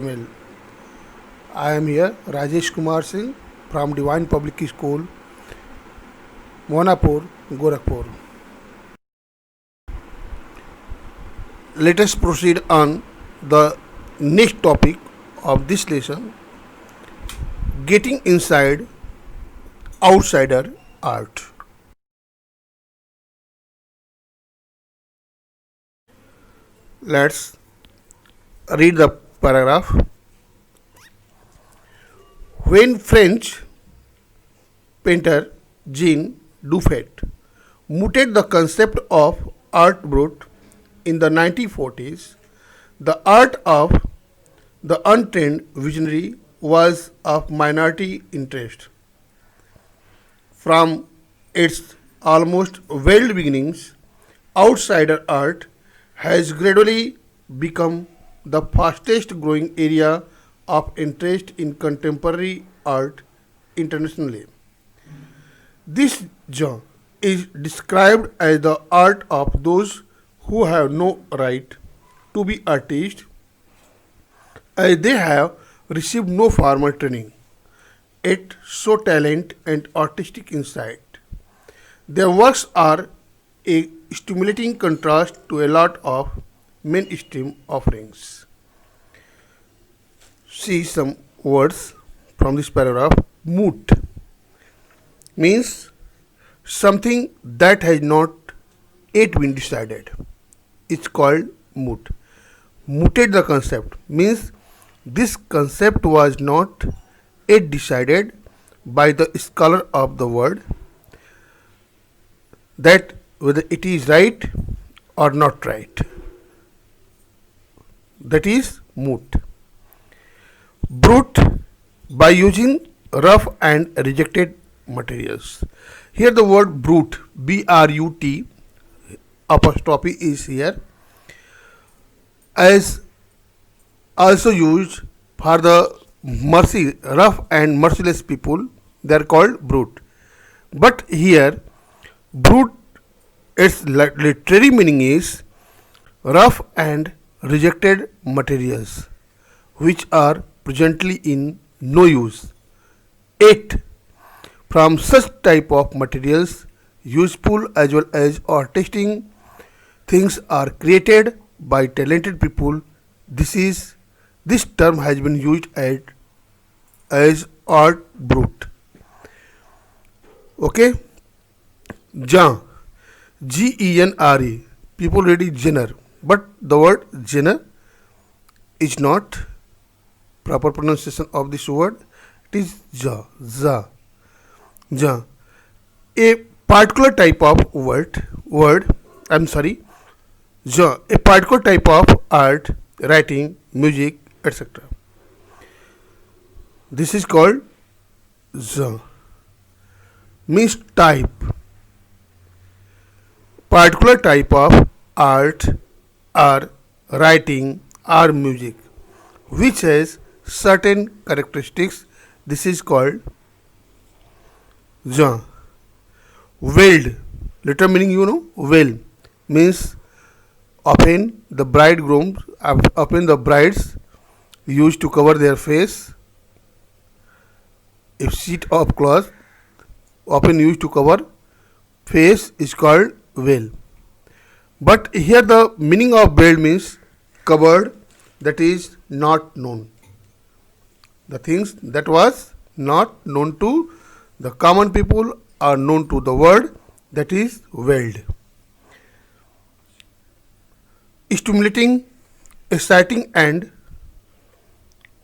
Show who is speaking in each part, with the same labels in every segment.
Speaker 1: Well, I am here, Rajesh Kumar Singh from Divine Public School, Monapur, Gorakhpur. Let us proceed on the next topic of this lesson, getting inside outsider art. Let's read the paragraph. When French painter Jean Dufaet mooted the concept of art brut in the 1940s, the art of the untrained visionary was of minority interest. From its almost veiled beginnings, outsider art has gradually become the fastest growing area of interest in contemporary art internationally. This genre is described as the art of those who have no right to be artists as they have received no formal training, yet show talent and artistic insight. Their works are a stimulating contrast to a lot of mainstream offerings. See some words from this paragraph. Moot means something that has not yet been decided. It's called moot. Mooted the concept means this concept was not yet decided by the scholar of the word that whether it is right or not right. That is moot. Brute by using rough and rejected materials. Here the word brute, B-R-U-T, apostrophe is here, as also used for the mercy, rough and merciless people. They are called brute. But here, brute, its literary meaning is rough and rejected materials, which are presently in no use. 8. From such type of materials, useful as well as artistic things are created by talented people. This term has been used as art brute. Okay, genre, G-E-N-R-E. People read it genre, but the word genre is not proper pronunciation of this word. It is ja. A particular type of a particular type of art, writing, music, etc. This is called ja. Means type. Particular type of art or writing or music which has certain characteristics. This is called genre. Veiled, literal meaning veil means often the brides used to cover their face. A sheet of cloth often used to cover face is called veil. But here the meaning of veil means covered, that is not known. The things that was not known to the common people are known to the world, that is veiled. Stimulating, exciting and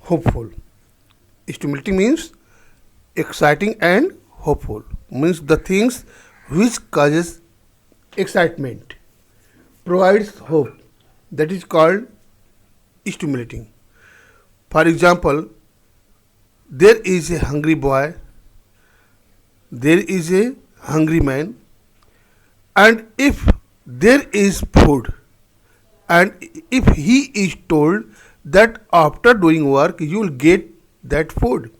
Speaker 1: hopeful. Stimulating means exciting and hopeful, means the things which causes excitement, provides hope, that is called stimulating. For example, there is a hungry boy, there is a hungry man, and if there is food, and if he is told that after doing work you will get that food,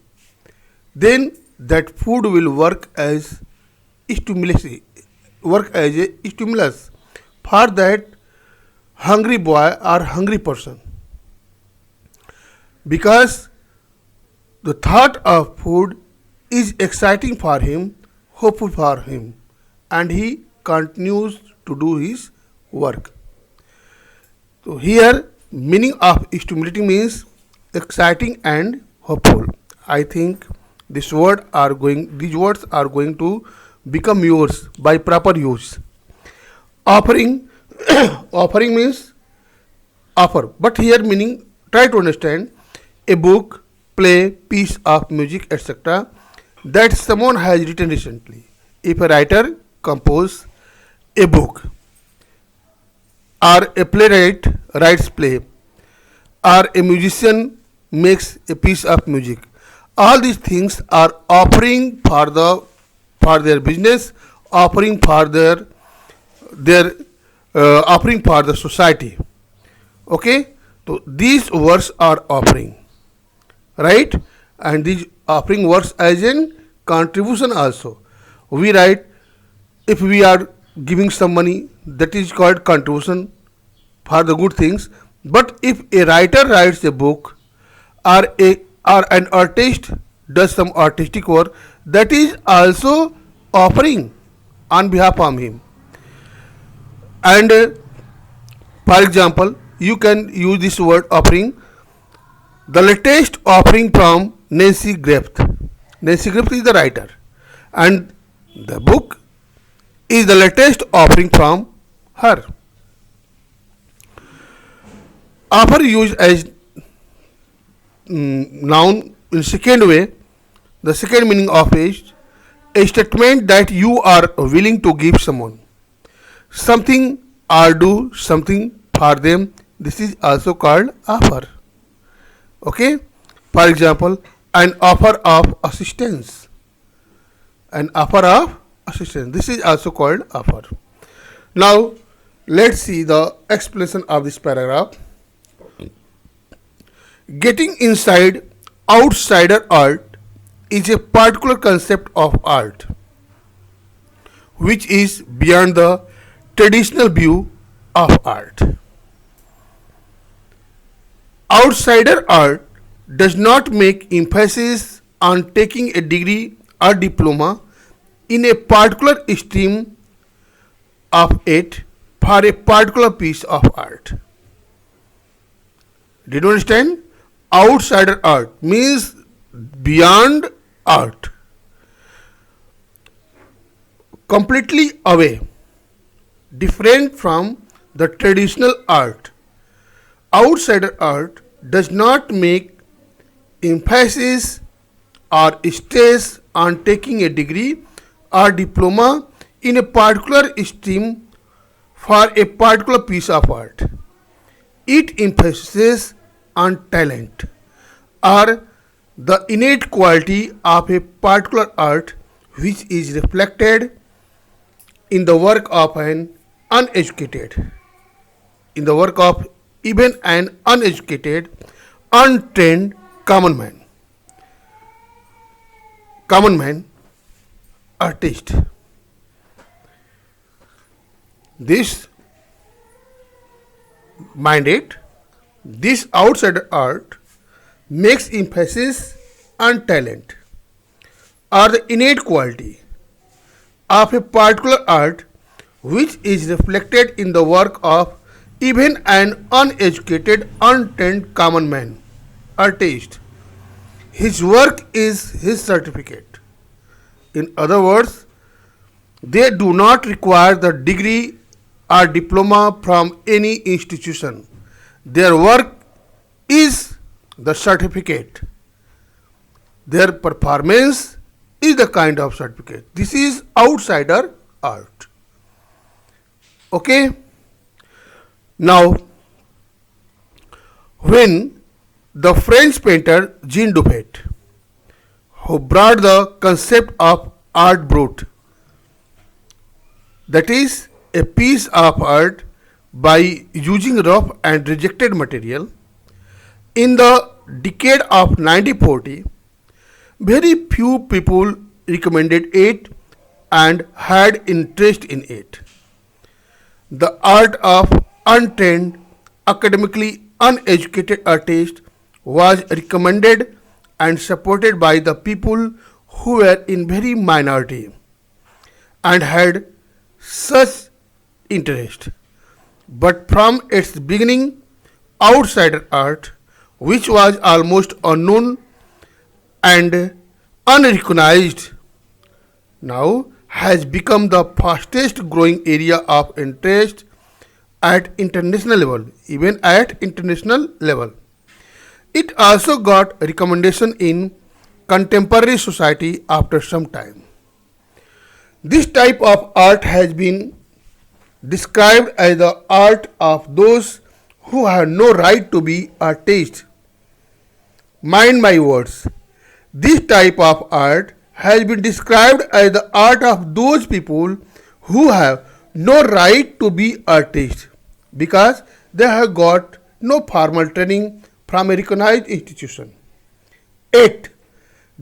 Speaker 1: then that food will work as a stimulus for that hungry boy or hungry person. because the thought of food is exciting for him, hopeful for him, and he continues to do his work. So here meaning of stimulating means exciting and hopeful. I think these words are going to become yours by proper use. Offering offering means offer, but here meaning try to understand a book, play, piece of music, etc. that someone has written recently. If a writer composes a book, or a playwright writes play, or a musician makes a piece of music, all these things are offering for their business, offering for their offering for the society. Okay, so these words are offering, right? And these offering works as in contribution also. We write, if we are giving some money, that is called contribution for the good things. But if a writer writes a book, or an artist does some artistic work, that is also offering on behalf of him. And for example, you can use this word offering. The latest offering from Nancy Griffith. Nancy Griffith is the writer, and the book is the latest offering from her. Offer used as noun in second way. The second meaning of is a statement that you are willing to give someone something or do something for them. This is also called offer. Okay, for example, an offer of assistance. An offer of assistance, this is also called offer. Now let's see the explanation of this paragraph. Getting inside outsider art is a particular concept of art which is beyond the traditional view of art. Outsider art does not make emphasis on taking a degree or diploma in a particular stream of it for a particular piece of art. Did you understand? Outsider art means beyond art, completely away, different from the traditional art. Outsider art does not make emphasis or stress on taking a degree or diploma in a particular stream for a particular piece of art. It emphasizes on talent or the innate quality of a particular art which is reflected in the work of an uneducated, in the work of even an uneducated, untrained common man artist. This mandate, this outsider art makes emphasis on talent or the innate quality of a particular art which is reflected in the work of even an uneducated, untrained common man artist. His work is his certificate. In other words, they do not require the degree or diploma from any institution. Their work is the certificate. Their performance is the kind of certificate. This is outsider art. Okay? Now, when the French painter Jean Dubuffet, who brought the concept of art brut, that is, a piece of art by using rough and rejected material, in the decade of 1940, very few people recommended it and had interest in it. The art of untrained, academically uneducated artist was recommended and supported by the people who were in very minority and had such interest. But from its beginning, outsider art, which was almost unknown and unrecognized, now has become the fastest growing area of interest at international level, even at international level. It also got recommendation in contemporary society after some time. This type of art has been described as the art of those who have no right to be artists. Mind my words. This type of art has been described as the art of those people who have no right to be artists because they have got no formal training from a recognized institution. 8.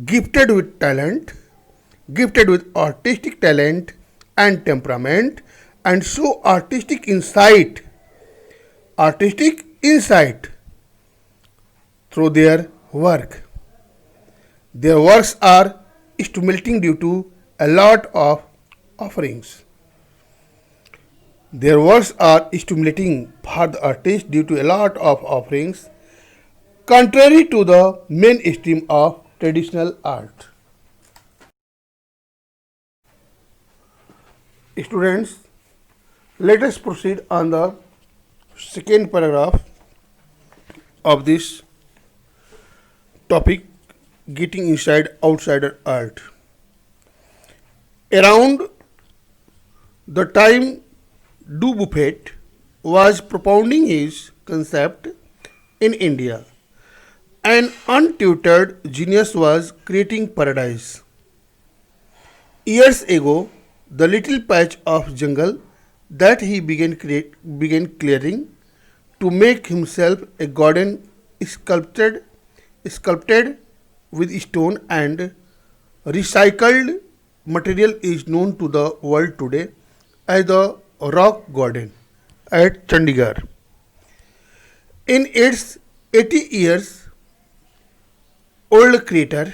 Speaker 1: Gifted with talent, gifted with artistic talent and temperament, and show artistic insight through their work. Their works are stimulating due to a lot of offerings. Their works are stimulating for the artist due to a lot of offerings, contrary to the mainstream of traditional art. Students, let us proceed on the second paragraph of this topic, getting inside outsider art. Around the time Dubuffet was propounding his concept in India, an untutored genius was creating paradise. Years ago, the little patch of jungle that he began clearing to make himself a garden sculpted with stone and recycled material is known to the world today as the Rock Garden at Chandigarh. In its 80 years old creator,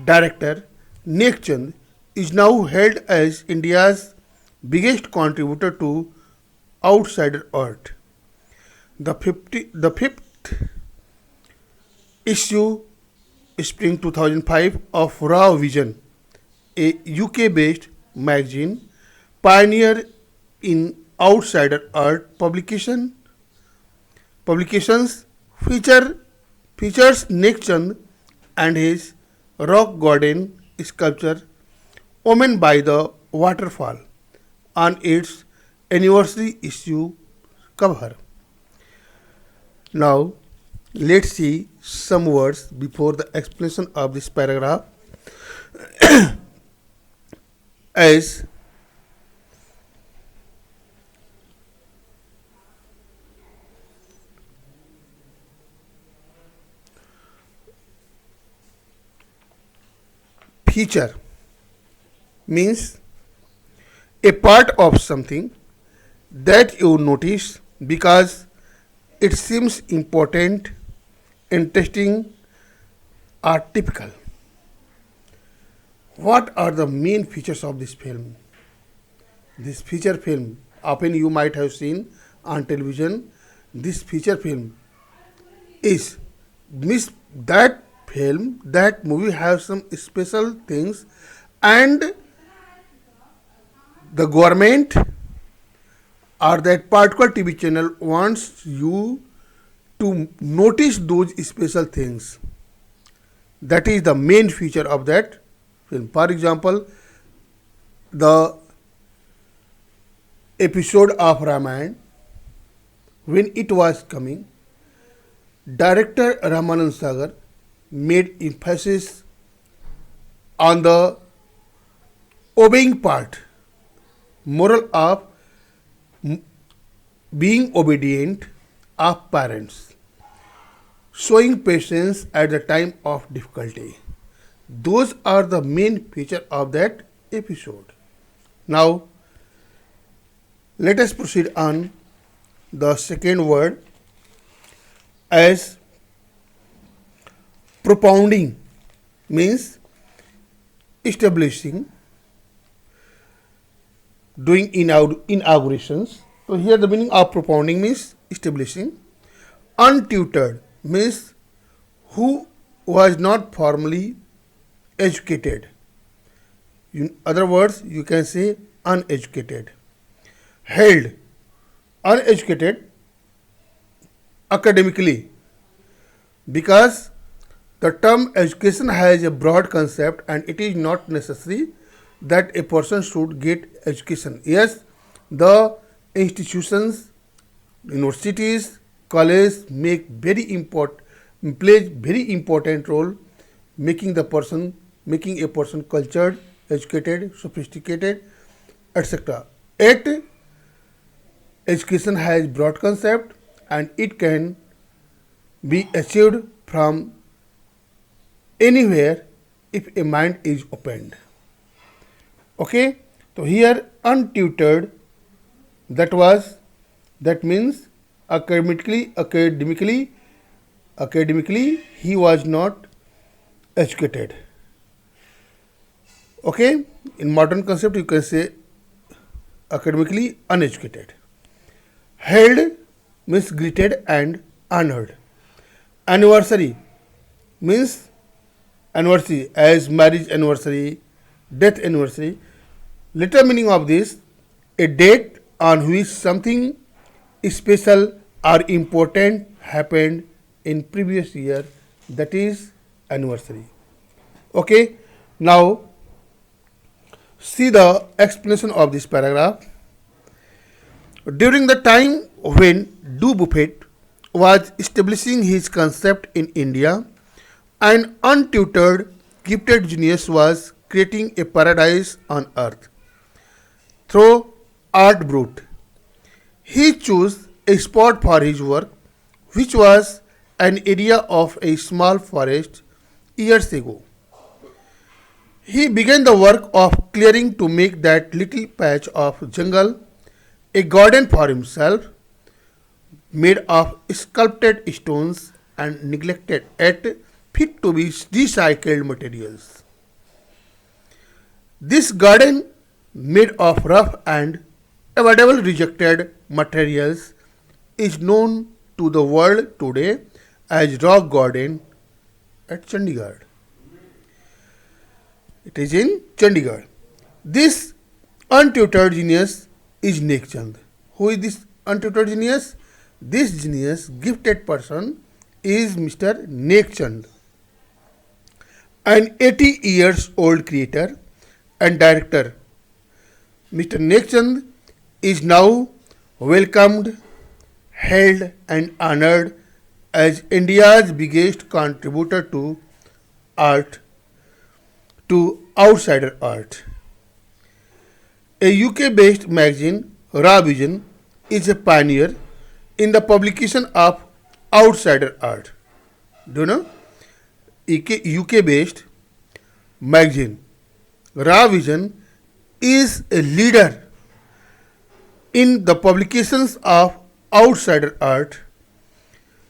Speaker 1: director Nek Chand is now held as India's biggest contributor to outsider art. The fifth issue, spring 2005 of Raw Vision, a UK based magazine, pioneer in outsider art publications, features Nek Chand and his rock garden sculpture Omen by the Waterfall on its anniversary issue cover. Now, let's see some words before the explanation of this paragraph as feature means a part of something that you notice because it seems important, interesting, or typical. What are the main features of this film? This feature film, often you might have seen on television, this feature film is miss that movie has some special things and the government or that particular TV channel wants you to notice those special things. That is the main feature of that film. For example, the episode of Ramayana, when it was coming, director Ramanand Sagar made emphasis on the obeying part, moral of being obedient of parents, showing patience at the time of difficulty. Those are the main feature of that episode. Now, let us proceed on the second word as Propounding means establishing, doing inaugurations. So here the meaning of propounding means establishing. Untutored means who was not formally educated. In other words, you can say uneducated. Held, uneducated academically, because the term education has a broad concept and it is not necessary that a person should get education. Yes, the institutions, universities, colleges plays very important role making a person cultured, educated, sophisticated, etc. Yet education has broad concept and it can be achieved from anywhere if a mind is opened. Okay, so here untutored, that means academically he was not educated. Okay, in modern concept you can say academically uneducated. Held means greeted and honored. Anniversary means anniversary as marriage anniversary, death anniversary. Later meaning of this, a date on which something special or important happened in previous year, that is anniversary. Okay, now see the explanation of this paragraph. During the time when Du Buffet was establishing his concept in India, an untutored, gifted genius was creating a paradise on earth through art brute. He chose a spot for his work, which was an area of a small forest years ago. He began the work of clearing to make that little patch of jungle a garden for himself, made of sculpted stones and neglected yet fit to be recycled materials. This garden, made of rough and avoidable rejected materials, is known to the world today as Rock Garden at Chandigarh. It is in Chandigarh. This untutored genius is Nek Chand. Who is this untutored genius? This genius, gifted person, is Mr. Nek Chand, an 80 years old creator and director. Mr. Nek Chand is now welcomed, held and honored as India's biggest contributor to art, to outsider art. A UK-based magazine, Raw Vision, is a pioneer in the publication of outsider art. Do you know? UK-based magazine, Raw Vision, is a leader in the publications of outsider art,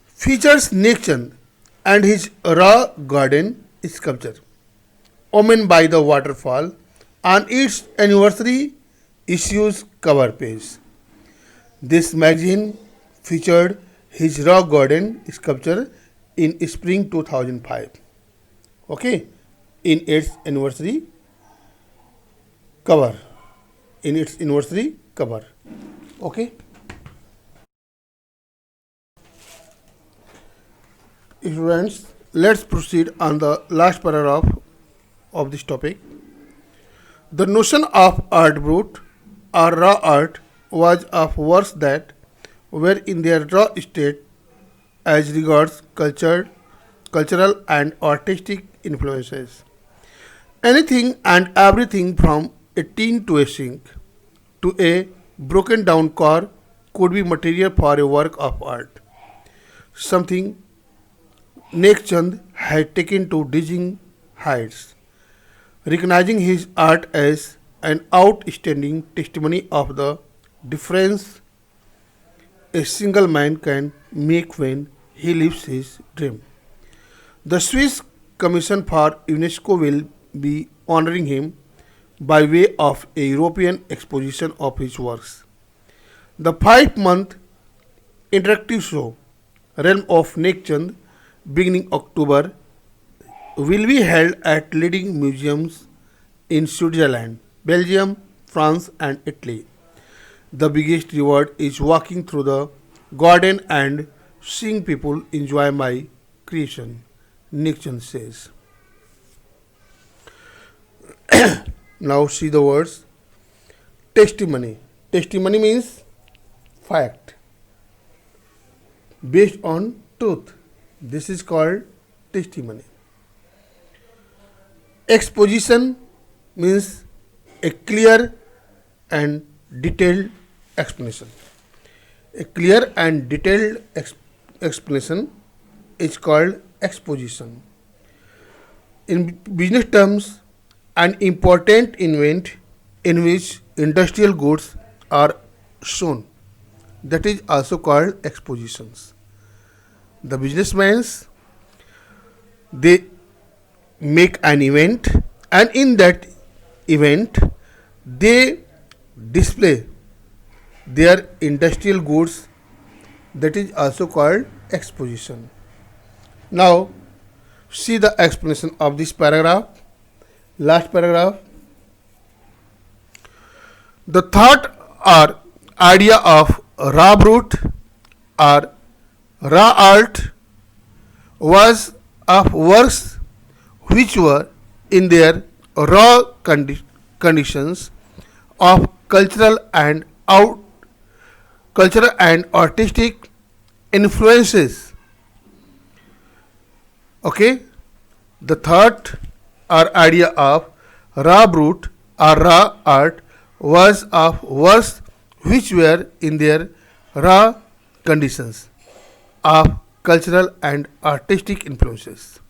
Speaker 1: features Nek Chand and his raw garden sculpture, Omen by the Waterfall, on its anniversary issue's cover page. This magazine featured his rock garden sculpture in spring 2005. Okay, in its anniversary cover. Okay. Students, let's proceed on the last paragraph of this topic. The notion of art brut or raw art was of works that were in their raw state as regards cultural and artistic influences. Anything and everything from a tin to a sink to a broken down car could be material for a work of art. Something Nek Chand had taken to dizzying heights, recognizing his art as an outstanding testimony of the difference a single man can make when he lives his dream. The Swiss Commission for UNESCO will be honoring him by way of a European exposition of his works. The 5-month interactive show, Realm of Nekchand, beginning October, will be held at leading museums in Switzerland, Belgium, France, and Italy. The biggest reward is walking through the garden and seeing people enjoy my creation, Nixon says. Now see the words testimony. Testimony means fact based on truth. This is called testimony. Exposition means a clear and detailed explanation. A clear and detailed explanation is called exposition. In business terms, an important event in which industrial goods are shown. That is also called expositions. The businessmen, they make an event, and in that event they display their industrial goods. That is also called exposition. Now see the explanation of this paragraph. Last paragraph. The thought or idea of raw brute or raw art was of works which were in their raw conditions of cultural and artistic influences. Okay, the thought or idea of raw brute or raw art was of works which were in their raw conditions of cultural and artistic influences.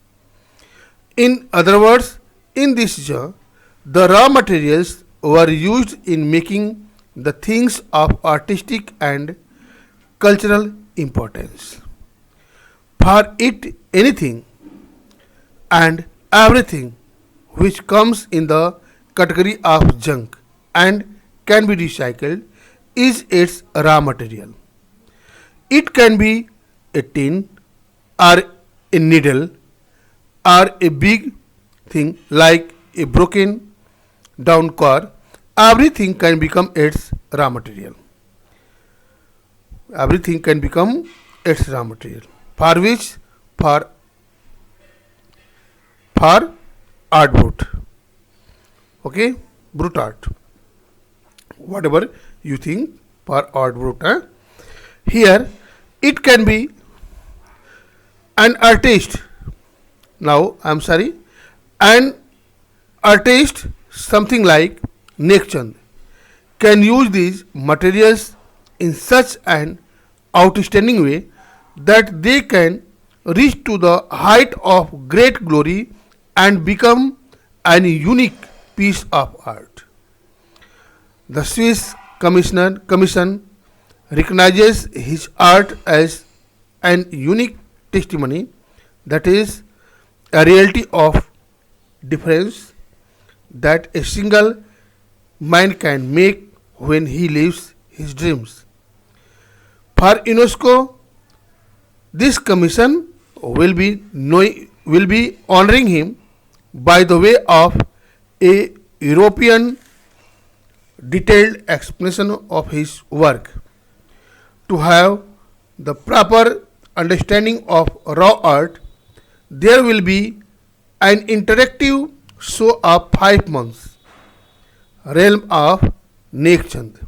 Speaker 1: In other words, in this genre, the raw materials were used in making the things of artistic and cultural importance. For it, anything and everything which comes in the category of junk and can be recycled is its raw material. It can be a tin or a needle or a big thing like a broken down car. Everything can become its raw material. Everything can become its raw material. For which? For art brute. Okay, brute art. Whatever you think for art brute. Here it can be an artist. Now I am sorry, an artist, something like Nekchand, can use these materials in such an outstanding way that they can reach to the height of great glory and become an unique piece of art. The Swiss Commission recognizes his art as an unique testimony, that is, a reality of difference that a single man can make when he lives his dreams. For UNESCO, this commission will be honoring him by the way of a European detailed explanation of his work. To have the proper understanding of raw art, there will be an interactive show of 5 months, Realm of Nekchand.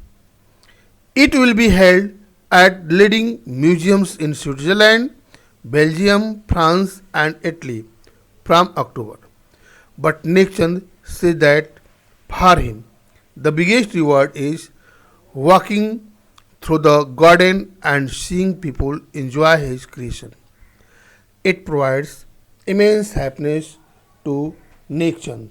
Speaker 1: It will be held at leading museums in Switzerland, Belgium, France, and Italy from October. But Nekchand says that for him, the biggest reward is walking through the garden and seeing people enjoy his creation. It provides immense happiness to Nekchand.